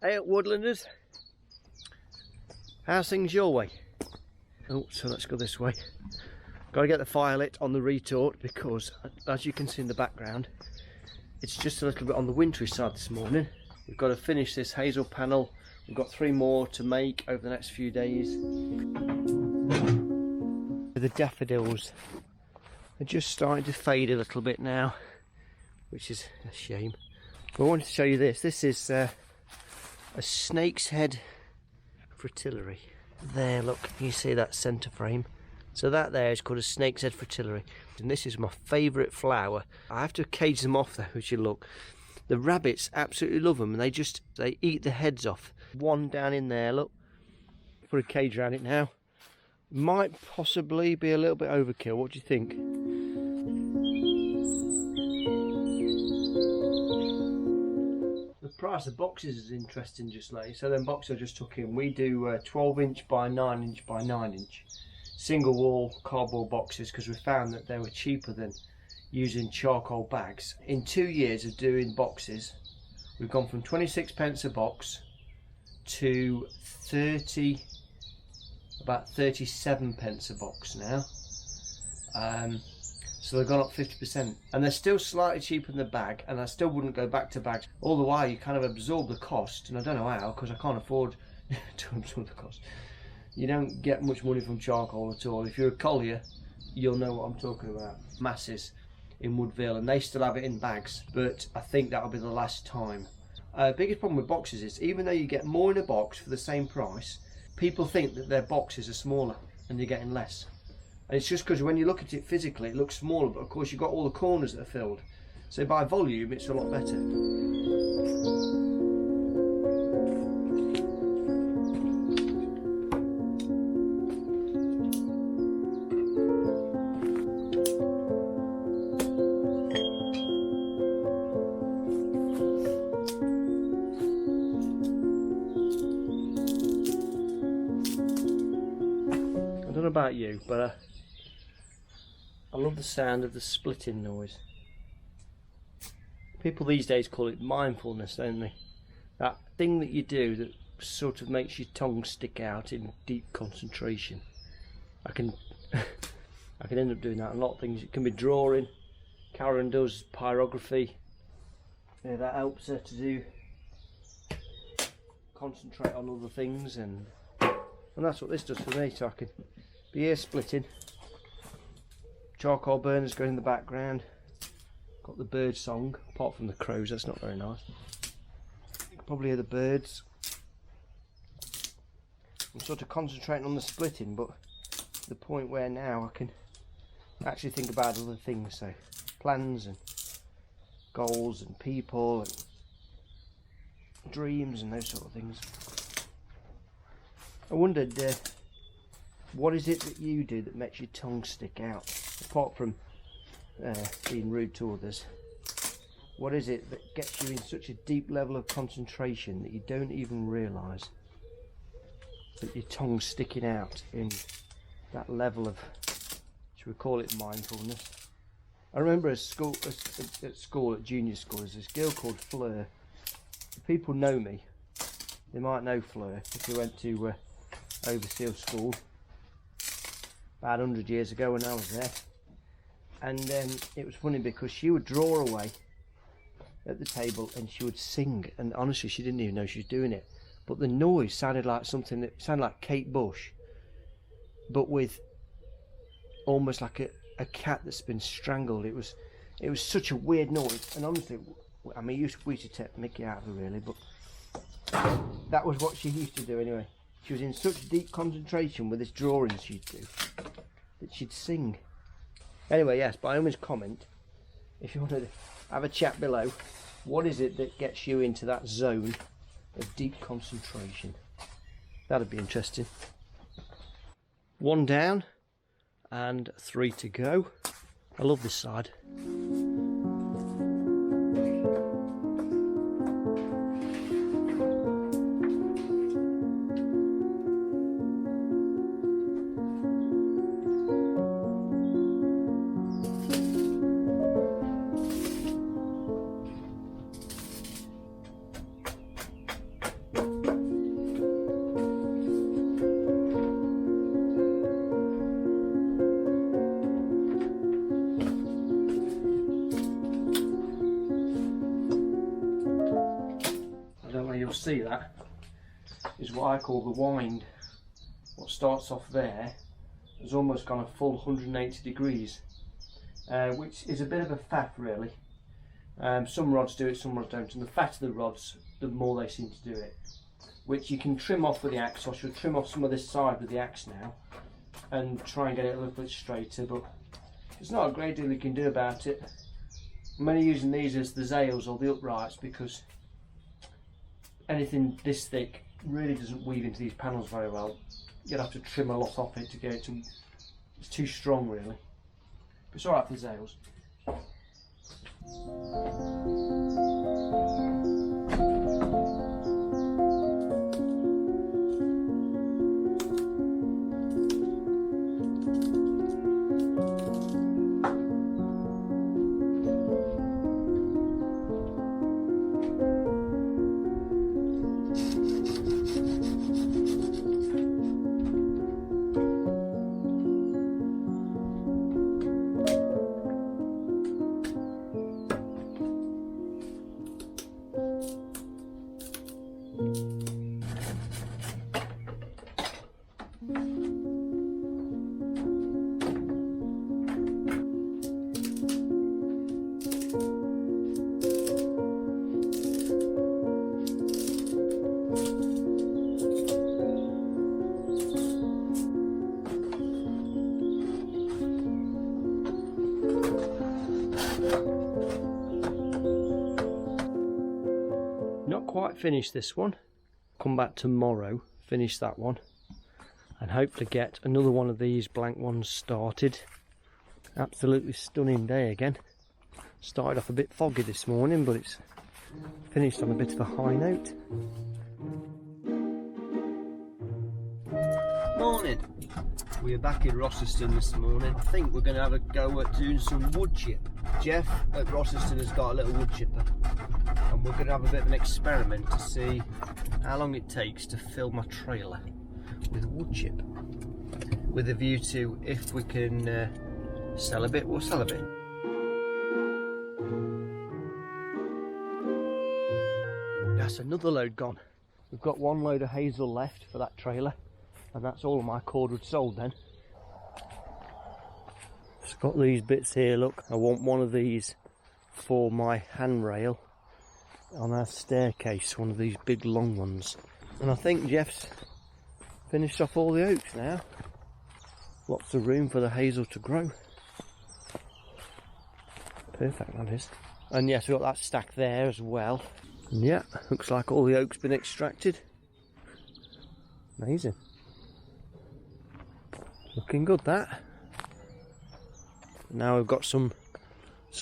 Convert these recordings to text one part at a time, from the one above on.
Hey up, Woodlanders. How's things your way? Oh, so let's go this way. Got to get the fire lit on the retort because, as you can see in the background, it's just a little bit on the wintry side this morning. We've got to finish this hazel panel. We've got 3 more to make over the next few days. The daffodils are just starting to fade a little bit now, which is a shame. But I wanted to show you this. This is a snake's head fritillary. There, look, you see that centre frame? So that there is called a snake's head fritillary. And this is my favourite flower. I have to cage them off though, which you look. The rabbits absolutely love them and they eat the heads off. One down in there, look. Put a cage around it now. Might possibly be a little bit overkill. What do you think? The price of boxes is interesting just lately. So them boxes I just took in, we do 12 inch by 9 inch by 9 inch single wall cardboard boxes because we found that they were cheaper than using charcoal bags. In 2 years of doing boxes, we've gone from 26 pence a box to about 37 pence a box now. So they've gone up 50%, and they're still slightly cheaper than the bag, and I still wouldn't go back to bags. All the while you kind of absorb the cost, and I don't know how, because I can't afford to absorb the cost. You don't get much money from charcoal at all. If you're a collier, you'll know what I'm talking about. Masses in Woodville, and they still have it in bags, but I think that'll be the last time. Biggest problem with boxes is, even though you get more in a box for the same price, people think that their boxes are smaller and you're getting less. And it's just because when you look at it physically, it looks smaller, but of course you've got all the corners that are filled. So by volume, it's a lot better. I don't know about you, but I love the sound of the splitting noise. People these days call it mindfulness, don't they? That thing that you do that sort of makes your tongue stick out in deep concentration. I can end up doing that. A lot of things. It can be drawing. Karen does pyrography. Yeah, that helps her to concentrate on other things, and that's what this does for me. So I can be ear splitting. Charcoal burners going in the background. Got the bird song, apart from the crows, that's not very nice. You can probably hear the birds. I'm sort of concentrating on the splitting, but to the point where now I can actually think about other things, so plans and goals and people and dreams and those sort of things. I wondered, what is it that you do that makes your tongue stick out? Apart from being rude to others, what is it that gets you in such a deep level of concentration that you don't even realise that your tongue's sticking out in that level of, should we call it mindfulness? I remember at school, at junior school, there's this girl called Fleur. If people know me, they might know Fleur if we went to Overseal School about 100 years ago when I was there. And it was funny because she would draw away at the table and she would sing, and honestly she didn't even know she was doing it, but the noise sounded like something that sounded like Kate Bush, but with almost like a cat that's been strangled. It was such a weird noise, and honestly, I mean, we used to take Mickey out of her really, but that was what she used to do anyway. She was in such deep concentration with this drawing she'd do that she'd sing. Anyway, yes, by all means comment if you want to have a chat below. What is it that gets you into that zone of deep concentration? That'd be interesting. 1 down and 3 to go. I love this side. you'll see that, is what I call the wind. What starts off there has almost gone a full 180 degrees, which is a bit of a faff really. Some rods do it, some rods don't, and the fatter the rods, the more they seem to do it. Which you can trim off with the axe. So I should trim off some of this side with the axe now and try and get it a little bit straighter, but there's not a great deal you can do about it. I'm only using these as the zales or the uprights because anything this thick really doesn't weave into these panels very well. You'd have to trim a lot off it to get it to, it's too strong really. But it's alright for the zales. Not quite finished this one. Come back tomorrow, finish that one, and hopefully get another one of these blank ones started. Absolutely stunning day again. Started off a bit foggy this morning, but it's finished on a bit of a high note. Morning. We're back in Rosseston this morning. I think we're going to have a go at doing some wood chip. Jeff at Rosseston has got a little wood chipper, and we're going to have a bit of an experiment to see how long it takes to fill my trailer with wood chip, with a view to, if we can sell a bit, we'll sell a bit. That's another load gone. We've got one load of hazel left for that trailer, and that's all of my cordwood sold then. Just got these bits here, look. I want one of these for my handrail on our staircase, one of these big long ones. And I think Jeff's finished off all the oaks now. Lots of room for the hazel to grow. Perfect, that is. And yes, we've got that stack there as well. And yeah, looks like all the oak's been extracted. Amazing. Looking good, that. Now we've got some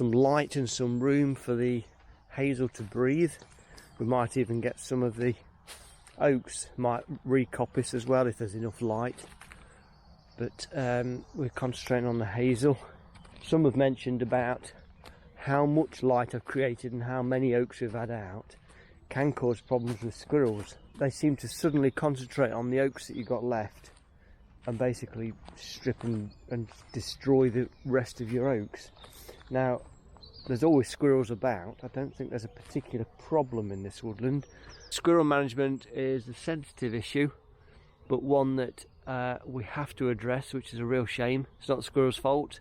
light and some room for the hazel to breathe. We might even get some of the oaks, might re-coppice as well if there's enough light. But we're concentrating on the hazel. Some have mentioned about how much light I've created and how many oaks we've had out can cause problems with squirrels. They seem to suddenly concentrate on the oaks that you've got left and basically strip and destroy the rest of your oaks. Now, there's always squirrels about. I don't think there's a particular problem in this woodland. Squirrel management is a sensitive issue, but one that we have to address, which is a real shame. It's not the squirrel's fault.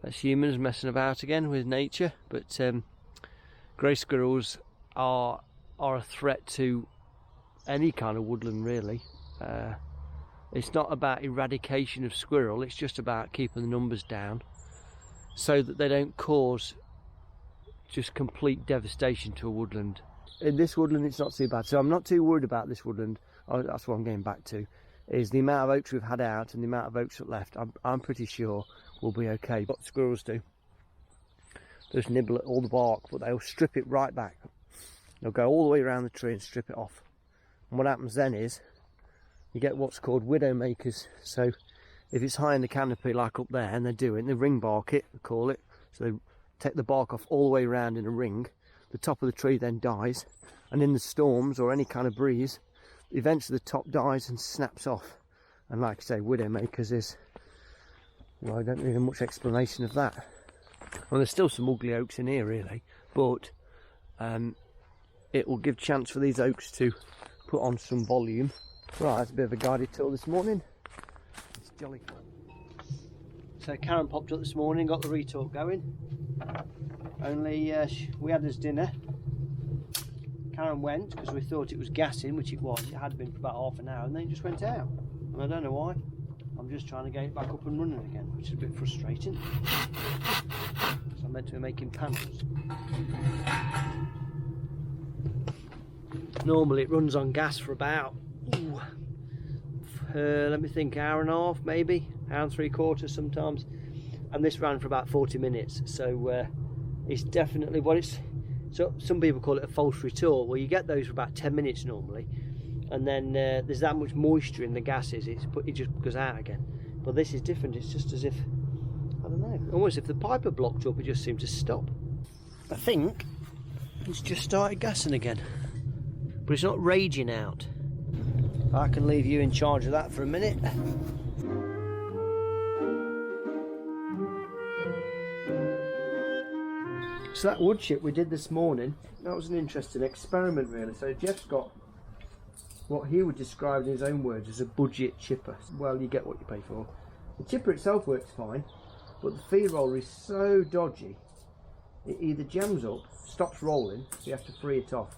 That's humans messing about again with nature. But grey squirrels are a threat to any kind of woodland, really. It's not about eradication of squirrel, it's just about keeping the numbers down so that they don't cause just complete devastation to a woodland. In this woodland it's not too bad, so I'm not too worried about this woodland. That's what I'm getting back to, is the amount of oaks we've had out and the amount of oaks that left. I'm pretty sure we'll be okay. What squirrels do, they just nibble at all the bark, but they'll strip it right back. They'll go all the way around the tree and strip it off. And what happens then is you get what's called widow makers. So if it's high in the canopy like up there, and they do it, and they ring bark it, they call it. So they take the bark off all the way around in a ring. The top of the tree then dies, and in the storms or any kind of breeze, eventually the top dies and snaps off. And like I say, widow makers is, well, I don't really have much explanation of that. Well, there's still some ugly oaks in here really, but it will give chance for these oaks to put on some volume. Right, that's a bit of a guided tour this morning. It's jolly fun. So Karen popped up this morning, got the retort going. Only we had his dinner. Karen went because we thought it was gassing, which it was. It had been for about half an hour, and then it just went out. And I don't know why. I'm just trying to get it back up and running again, which is a bit frustrating. So I'm meant to be making panels. Normally it runs on gas for about, let me think, hour and a half maybe, hour and 3/4 sometimes. And this ran for about 40 minutes. So it's definitely what it's, so some people call it a false retort. Well, you get those for about 10 minutes normally. And then there's that much moisture in the gases, it just goes out again. But this is different, it's just as if, I don't know, almost if the pipe had blocked up, it just seemed to stop. I think it's just started gassing again. But it's not raging out. I can leave you in charge of that for a minute. So that wood chip we did this morning, that was an interesting experiment really. So Jeff's got what he would describe in his own words as a budget chipper. Well, you get what you pay for. The chipper itself works fine, but the feed roller is so dodgy, it either jams up, stops rolling, so you have to free it off,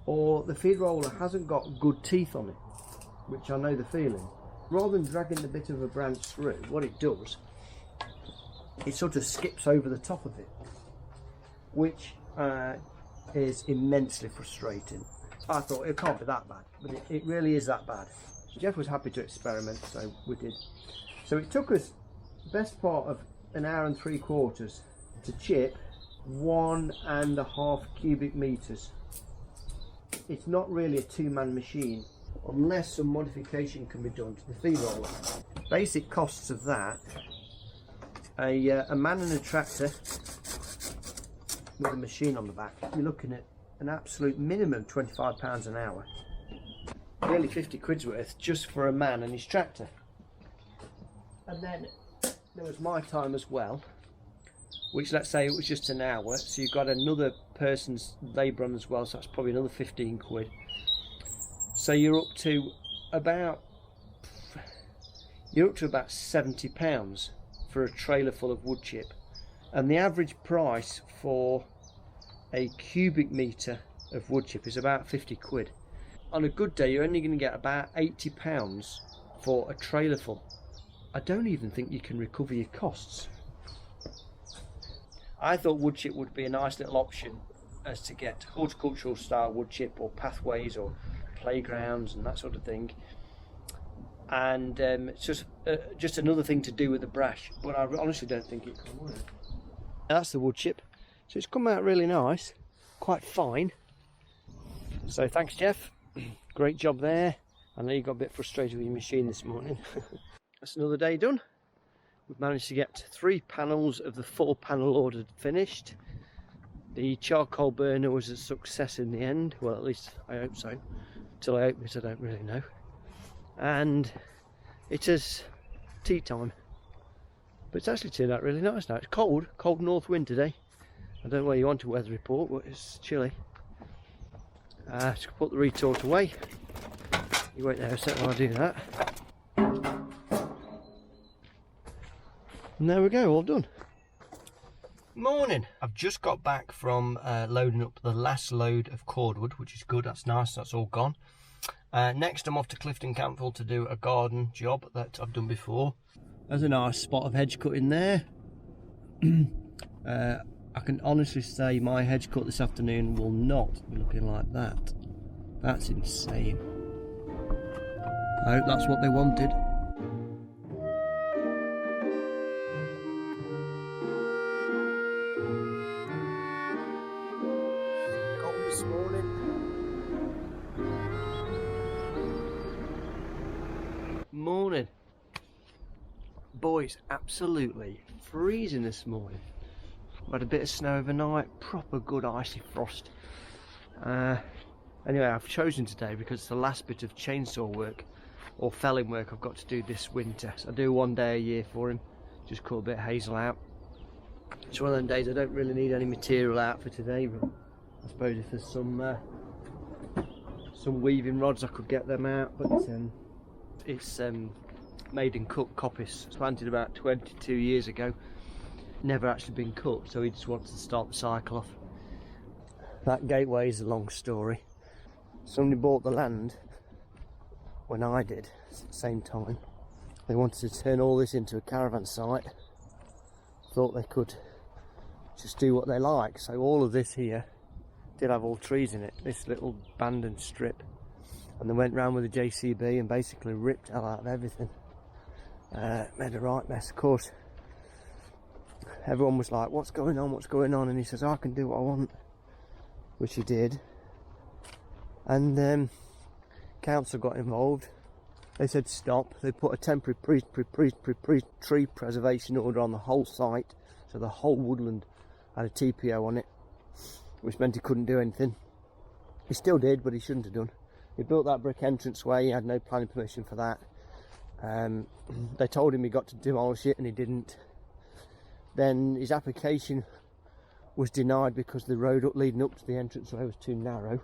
or the feed roller hasn't got good teeth on it, which I know the feeling. Rather than dragging the bit of a branch through, what it does, it sort of skips over the top of it, which is immensely frustrating. I thought it can't be that bad, but it really is that bad. Jeff was happy to experiment, so we did. So it took us the best part of an hour and 3/4 to chip 1.5 cubic meters. It's not really a two-man machine unless some modification can be done to the feed roller. Basic costs of that: a man and a tractor with a machine on the back. You're looking at an absolute minimum £25 an hour. Nearly 50 quid's worth just for a man and his tractor. And then there was my time as well, which, let's say it was just an hour, so you've got another person's labour on as well, so that's probably another 15 quid. So you're up to about £70 for a trailer full of wood chip. And the average price for a cubic metre of wood chip is about 50 quid. On a good day, you're only going to get about £80 for a trailer full. I don't even think you can recover your costs. I thought wood chip would be a nice little option as to get horticultural style wood chip, or pathways or playgrounds and that sort of thing. And it's just another thing to do with the brash, but I honestly don't think it can work. That's the wood chip. So it's come out really nice, quite fine. So thanks, Jeff. Great job there. I know you got a bit frustrated with your machine this morning. That's another day done. We've managed to get 3 panels of the 4-panel order finished. The charcoal burner was a success in the end. Well, at least I hope so. Till I open it, I don't really know. And it is tea time. But it's actually turned out really nice now. It's cold north wind today. I don't know where you want a weather report, but it's chilly. Just put the retort away. You wait there a sec while I do that. And there we go, all done. Morning. I've just got back from loading up the last load of cordwood, which is good. That's nice. That's all gone. Next, I'm off to Clifton Campville to do a garden job that I've done before. There's a nice spot of hedge cutting there. I can honestly say my hedge cut this afternoon will not be looking like that. That's insane. I hope that's what they wanted. Got this morning. Morning. Boys, absolutely freezing this morning. We had a bit of snow overnight, proper good icy frost. Anyway, I've chosen today because it's the last bit of chainsaw work or felling work I've got to do this winter. So I do 1 day a year for him, just cut a bit of hazel out. It's one of them days I don't really need any material out for today, but I suppose if there's some weaving rods I could get them out, but it's made and cut coppice, planted about 22 years ago, never actually been cut, so he just wants to start the cycle off. That gateway is a long story. Somebody bought the land when I did at the same time. They wanted to turn all this into a caravan site, thought they could just do what they like, so all of this here did have all trees in it, this little abandoned strip, and they went round with a JCB and basically ripped hell out of everything. Made a right mess. Of course, everyone was like, what's going on, and he says, I can do what I want, which he did. And council got involved. They said stop. They put a temporary tree preservation order on the whole site, so the whole woodland had a TPO on it, which meant he couldn't do anything. He still did, but he shouldn't have done. He built that brick entranceway, he had no planning permission for that. They told him he got to demolish it and he didn't. Then his application was denied because the road leading up to the entranceway was too narrow.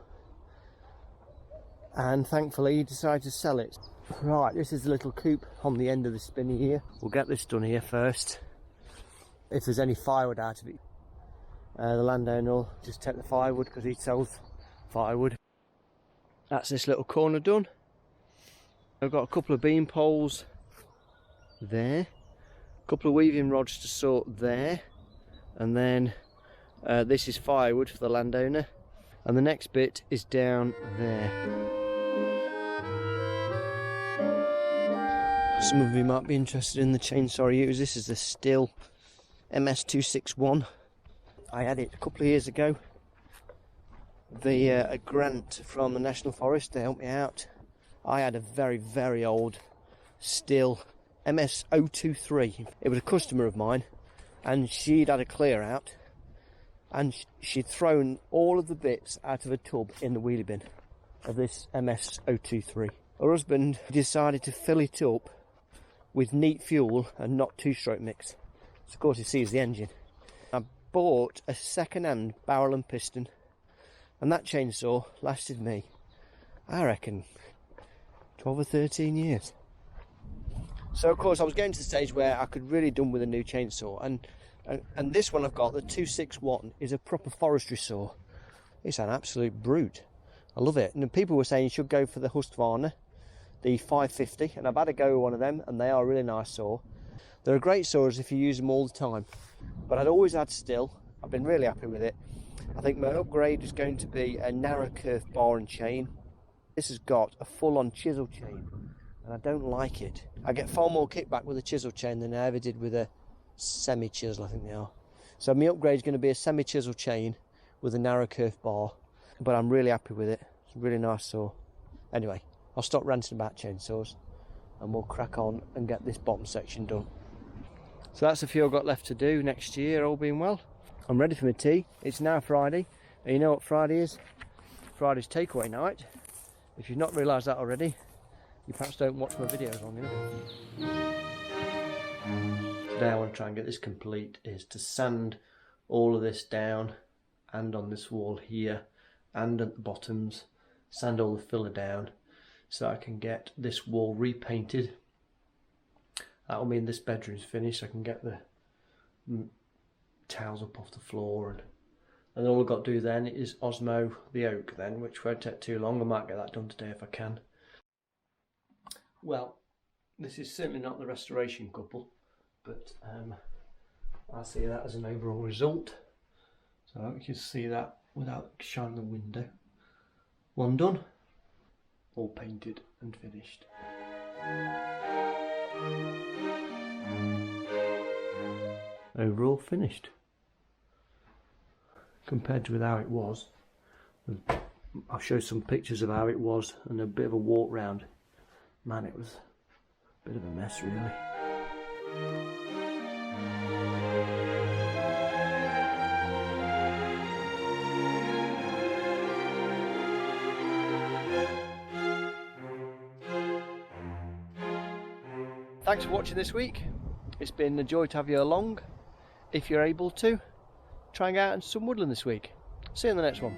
And thankfully he decided to sell it. Right, this is the little coop on the end of the spinney here. We'll get this done here first. If there's any firewood out of it, the landowner will just take the firewood because he sells firewood. That's this little corner done. I've got a couple of beam poles there, a couple of weaving rods to sort there, and then this is firewood for the landowner, and the next bit is down there. Some of you might be interested in the chainsaw I use. This is the Stihl MS261. I had it a couple of years ago. A grant from the National Forest to help me out. I had a very old Stihl MS261. It was a customer of mine, and she'd had a clear out, and she'd thrown all of the bits out of a tub in the wheelie bin of this MS261. Her husband decided to fill it up with neat fuel and not two-stroke mix. So of course he sees the engine. I bought a second-hand barrel and piston, and that chainsaw lasted me, I reckon, 12 or 13 years. So of course I was getting to the stage where I could really done with a new chainsaw, and this one I've got, the 261, is a proper forestry saw. It's an absolute brute. I love it. And people were saying you should go for the Husqvarna, the 550, and I've had a go with one of them, and they are a really nice saw. They're a great saws if you use them all the time, but I'd always had Stihl. I've been really happy with it. I think my upgrade is going to be a narrow kerf bar and chain. This has got a full-on chisel chain, and I don't like it. I get far more kickback with a chisel chain than I ever did with a semi-chisel, I think they are. So my upgrade is going to be a semi-chisel chain with a narrow kerf bar, but I'm really happy with it. It's a really nice saw. Anyway, I'll stop ranting about chainsaws and we'll crack on and get this bottom section done. So that's a few I've got left to do next year, all being well. I'm ready for my tea. It's now Friday, and you know what Friday is? Friday's takeaway night. If you've not realised that already, you perhaps don't watch my videos long enough. Today I want to try and get this complete, is to sand all of this down, and on this wall here, and at the bottoms, sand all the filler down, so I can get this wall repainted. That will mean this bedroom's finished. I can get the tiles up off the floor, and all I've got to do then is osmo the oak then, which won't take too long. I might get that done today if I can. Well, this is certainly not the restoration couple, but I see that as an overall result. So you can see that without shining the window. One done, all painted and finished. Overall finished. Compared with how it was, I'll show some pictures of how it was and a bit of a walk round. Man, it was a bit of a mess really. Thanks for watching this week. It's been a joy to have you along. If you're able to, try and get out into some woodland this week. See you in the next one.